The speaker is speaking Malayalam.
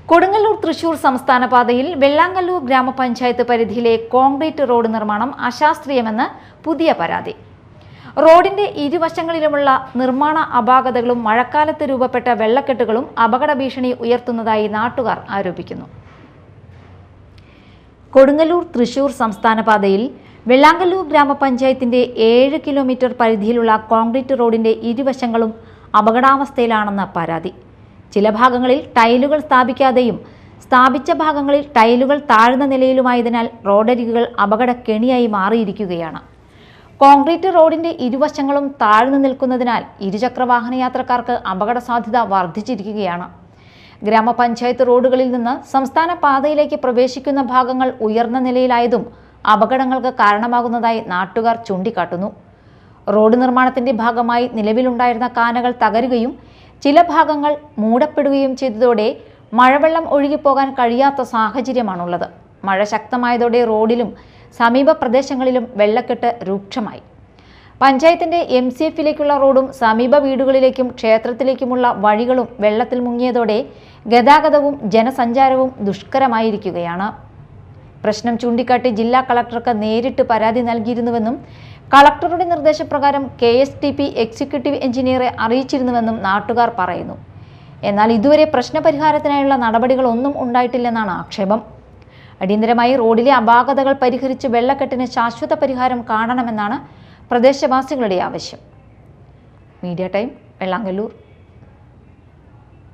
കൊടുങ്ങല്ലൂർ തൃശൂർ സംസ്ഥാന പാതയിൽ വെള്ളാങ്കല്ലൂർ ഗ്രാമപഞ്ചായത്ത് പരിധിയിലെ കോൺക്രീറ്റ് റോഡ് നിർമ്മാണം അശാസ്ത്രീയമെന്ന് പുതിയ പരാതി. റോഡിന്റെ ഇരുവശങ്ങളിലുമുള്ള നിർമ്മാണ അപാകതകളും മഴക്കാലത്ത് രൂപപ്പെട്ട വെള്ളക്കെട്ടുകളും അപകട ഭീഷണി ഉയർത്തുന്നതായി നാട്ടുകാർ ആരോപിക്കുന്നു. കൊടുങ്ങല്ലൂർ തൃശൂർ സംസ്ഥാന പാതയിൽ വെള്ളാങ്കല്ലൂർ ഗ്രാമപഞ്ചായത്തിന്റെ 7 കിലോമീറ്റർ പരിധിയിലുള്ള കോൺക്രീറ്റ് റോഡിന്റെ ഇരുവശങ്ങളും അപകടാവസ്ഥയിലാണെന്ന് പരാതി. ചില ഭാഗങ്ങളിൽ ടൈലുകൾ സ്ഥാപിക്കാതെയും സ്ഥാപിച്ച ഭാഗങ്ങളിൽ ടൈലുകൾ താഴ്ന്ന നിലയിലുമായതിനാൽ റോഡരികുകൾ അപകടക്കെണിയായി മാറിയിരിക്കുകയാണ്. കോൺക്രീറ്റ് റോഡിന്റെ ഇരുവശങ്ങളും താഴ്ന്നു നിൽക്കുന്നതിനാൽ ഇരുചക്രവാഹന യാത്രക്കാർക്ക് അപകട സാധ്യത വർദ്ധിച്ചിരിക്കുകയാണ്. ഗ്രാമപഞ്ചായത്ത് റോഡുകളിൽ നിന്ന് സംസ്ഥാന പാതയിലേക്ക് പ്രവേശിക്കുന്ന ഭാഗങ്ങൾ ഉയർന്ന നിലയിലായതും അപകടങ്ങൾക്ക് കാരണമാകുന്നതായി നാട്ടുകാർ ചൂണ്ടിക്കാട്ടുന്നു. റോഡ് നിർമ്മാണത്തിന്റെ ഭാഗമായി നിലവിലുണ്ടായിരുന്ന കാനകൾ തകരുകയും ചില ഭാഗങ്ങൾ മൂടപ്പെടുകയും ചെയ്തതോടെ മഴവെള്ളം ഒഴുകിപ്പോകാൻ കഴിയാത്ത സാഹചര്യമാണുള്ളത്. മഴ ശക്തമായതോടെ റോഡിലും സമീപ പ്രദേശങ്ങളിലും വെള്ളക്കെട്ട് രൂക്ഷമായി. പഞ്ചായത്തിന്റെ MCFിലേക്കുള്ള റോഡും സമീപ വീടുകളിലേക്കും ക്ഷേത്രത്തിലേക്കുമുള്ള വഴികളും വെള്ളത്തിൽ മുങ്ങിയതോടെ ഗതാഗതവും ജനസഞ്ചാരവും ദുഷ്കരമായിരിക്കുകയാണ്. പ്രശ്നം ചൂണ്ടിക്കാട്ടി ജില്ലാ കളക്ടർക്ക് നേരിട്ട് പരാതി നൽകിയിരുന്നുവെന്നും കളക്ടറുടെ നിർദ്ദേശപ്രകാരം KSTP എക്സിക്യൂട്ടീവ് എഞ്ചിനീയറെ അറിയിച്ചിരുന്നുവെന്നും നാട്ടുകാർ പറയുന്നു. എന്നാൽ ഇതുവരെ പ്രശ്നപരിഹാരത്തിനായുള്ള നടപടികളൊന്നും ഉണ്ടായിട്ടില്ലെന്നാണ് ആക്ഷേപം. അടിയന്തരമായി റോഡിലെ അപാകതകൾ പരിഹരിച്ച് വെള്ളക്കെട്ടിന് ശാശ്വത പരിഹാരം കാണണമെന്നാണ് പ്രദേശവാസികളുടെ ആവശ്യം. Media time, Vellangallur.